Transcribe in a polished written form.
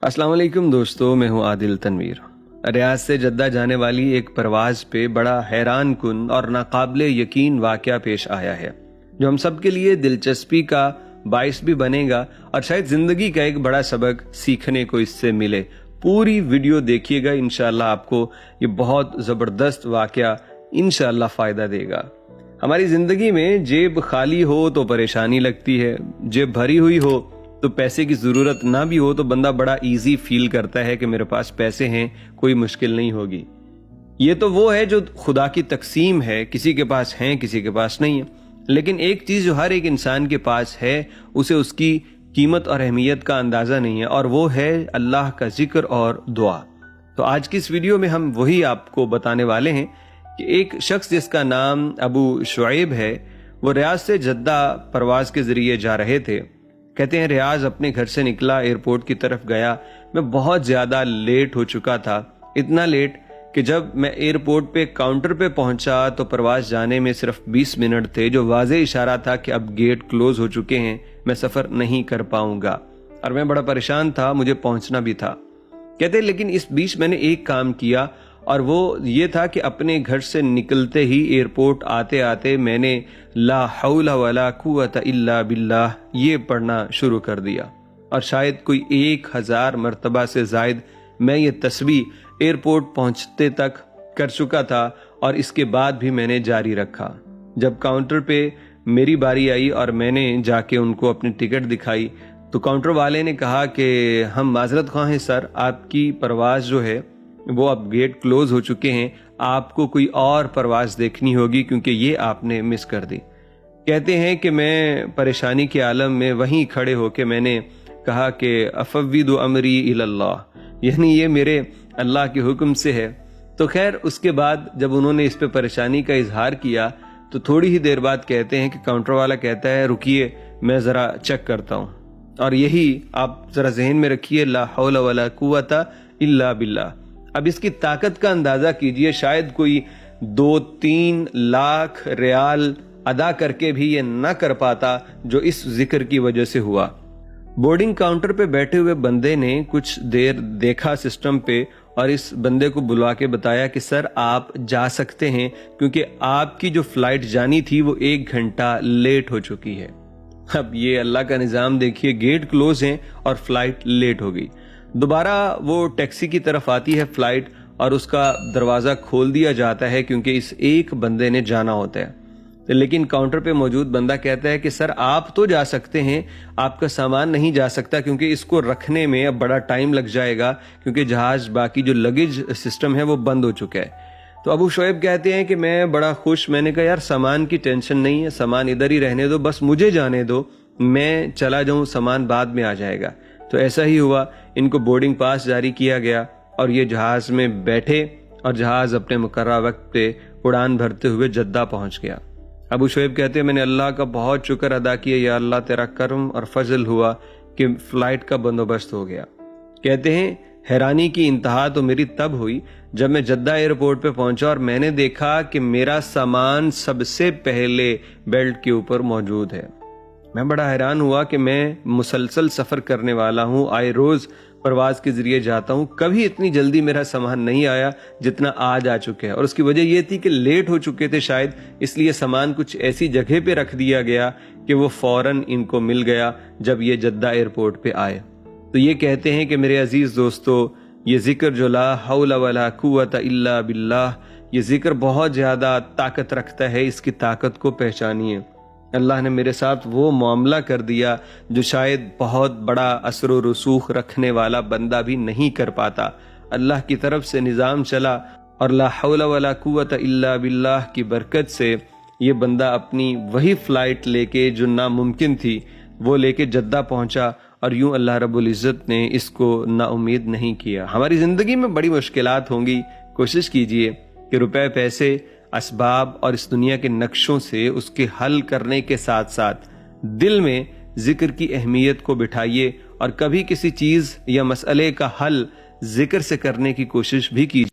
अस्सलाम वालेकुम दोस्तों, मैं हूं आदिल तनवीर। रियाद से जद्दा जाने वाली एक परवाज पे बड़ा हैरान कुन और नाकाबिले यकीन वाक़या पेश आया है जो हम सब के लिए दिलचस्पी का बाइस भी बनेगा और शायद जिंदगी का एक बड़ा सबक सीखने को इससे मिले। पूरी वीडियो देखिएगा, इंशाअल्लाह आपको ये बहुत ज़बरदस्त वाक़या इंशाअल्लाह फ़ायदा देगा। हमारी ज़िंदगी में जेब खाली हो तो परेशानी लगती है, जेब भरी हुई हो तो पैसे की ज़रूरत ना भी हो तो बंदा बड़ा इजी फील करता है कि मेरे पास पैसे हैं, कोई मुश्किल नहीं होगी। ये तो वो है जो खुदा की तकसीम है, किसी के पास हैं किसी के पास नहीं है। लेकिन एक चीज़ जो हर एक इंसान के पास है उसे उसकी कीमत और अहमियत का अंदाज़ा नहीं है, और वो है अल्लाह का जिक्र और दुआ। तो आज की इस वीडियो में हम वही आपको बताने वाले हैं कि एक शख्स जिसका नाम अबू शुएब है, वो रियाद से जद्दा परवाज के ज़रिए जा रहे थे। कहते हैं रियाज अपने घर से निकला, एयरपोर्ट की तरफ गया। मैं बहुत ज़्यादा लेट हो चुका था, इतना लेट कि जब मैं एयरपोर्ट पे काउंटर पे पहुंचा तो परवाज जाने में सिर्फ 20 मिनट थे, जो वाज़े इशारा था कि अब गेट क्लोज हो चुके हैं, मैं सफ़र नहीं कर पाऊंगा। और मैं बड़ा परेशान था, मुझे पहुंचना भी था। कहते लेकिन इस बीच मैंने एक काम किया, और वो ये था कि अपने घर से निकलते ही एयरपोर्ट आते आते मैंने ला हौला वला कुव्वता इल्ला बिल्लाह ये पढ़ना शुरू कर दिया। और शायद कोई 1000 मरतबा से जायद मैं ये तस्बीह एयरपोर्ट पहुंचते तक कर चुका था, और इसके बाद भी मैंने जारी रखा। जब काउंटर पे मेरी बारी आई और मैंने जाके उनको अपनी टिकट दिखाई तो काउंटर वाले ने कहा कि हम माजरत ख्वाह हैं सर, आपकी परवाज़ जो है वो अब गेट क्लोज हो चुके हैं, आपको कोई और परवाज़ देखनी होगी क्योंकि ये आपने मिस कर दी। कहते हैं कि मैं परेशानी के आलम में वहीं खड़े होके मैंने कहा कि अफ़व्विदु अमरी इलल्लाह, यानी ये मेरे अल्लाह के हुक्म से है। तो खैर उसके बाद जब उन्होंने इस पे परेशानी का इजहार किया तो थोड़ी ही देर बाद कहते हैं कि काउंटर वाला कहता है रुकिए मैं ज़रा चेक करता हूँ। और यही आप ज़रा जहन में रखिए, ला हौला वला कुव्वता इल्ला बिल्लाह। अब इसकी ताकत का अंदाज़ा कीजिए, शायद कोई 2-3 लाख रियाल अदा करके भी ये न कर पाता जो इस जिक्र की वजह से हुआ। बोर्डिंग काउंटर पे बैठे हुए बंदे ने कुछ देर देखा सिस्टम पे और इस बंदे को बुला के बताया कि सर आप जा सकते हैं क्योंकि आपकी जो फ्लाइट जानी थी वो 1 घंटा लेट हो चुकी है। अब ये अल्लाह का निज़ाम देखिए, गेट क्लोज हैं और फ्लाइट लेट हो गई। दोबारा वो टैक्सी की तरफ आती है फ्लाइट और उसका दरवाज़ा खोल दिया जाता है क्योंकि इस एक बंदे ने जाना होता है। लेकिन काउंटर पे मौजूद बंदा कहता है कि सर आप तो जा सकते हैं, आपका सामान नहीं जा सकता क्योंकि इसको रखने में अब बड़ा टाइम लग जाएगा क्योंकि जहाज़ बाकी जो लगेज सिस्टम है वो बंद हो चुका है। तो अबू शुएब कहते हैं कि मैं बड़ा खुश, मैंने कहा यार सामान की टेंशन नहीं है, सामान इधर ही रहने दो, बस मुझे जाने दो, मैं चला जाऊँ, सामान बाद में आ जाएगा। तो ऐसा ही हुआ, इनको बोर्डिंग पास जारी किया गया और ये जहाज़ में बैठे और जहाज़ अपने मुकर्रर वक्त पे उड़ान भरते हुए जद्दा पहुंच गया। अबू शुएब कहते हैं मैंने अल्लाह का बहुत शुक्र अदा किया, या अल्लाह तेरा करम और फजल हुआ कि फ़्लाइट का बंदोबस्त हो गया। कहते हैं हैरानी की इंतहा तो मेरी तब हुई जब मैं जद्दा एयरपोर्ट पे पहुंचा और मैंने देखा कि मेरा सामान सबसे पहले बेल्ट के ऊपर मौजूद है। मैं बड़ा हैरान हुआ कि मैं मुसलसल सफ़र करने वाला हूँ, आए रोज़ परवाज़ के ज़रिए जाता हूँ, कभी इतनी जल्दी मेरा सामान नहीं आया जितना आज आ चुके हैं। और उसकी वजह यह थी कि लेट हो चुके थे शायद, इसलिए सामान कुछ ऐसी जगह पे रख दिया गया कि वो फ़ौरन इनको मिल गया जब ये जद्दा एयरपोर्ट पे आए। तो ये कहते हैं कि मेरे अजीज़ दोस्तों, ये ज़िक्र जो ला हौला वला कुव्वता इल्ला बिल्लाह, ये ज़िक्र बहुत ज़्यादा ताकत रखता है, इसकी ताकत को पहचानिए। अल्लाह ने मेरे साथ वो मामला कर दिया जो शायद बहुत बड़ा असर व रसूख रखने वाला बंदा भी नहीं कर पाता। अल्लाह की तरफ से निज़ाम चला और ला हौला वला कुव्वता इल्ला बिल्लाह की बरकत से ये बंदा अपनी वही फ़्लाइट लेके जो नामुमकिन थी वो लेके जद्दा पहुंचा, और यूं अल्लाह रब्बुल इज़्ज़त ने इसको नाउमीद नहीं किया। हमारी ज़िंदगी में बड़ी मुश्किलात होंगी, कोशिश कीजिए कि रुपए पैसे असबाब और इस दुनिया के नक्शों से उसके हल करने के साथ साथ दिल में जिक्र की अहमियत को बिठाइए और कभी किसी चीज़ या मसले का हल जिक्र से करने की कोशिश भी कीजिए।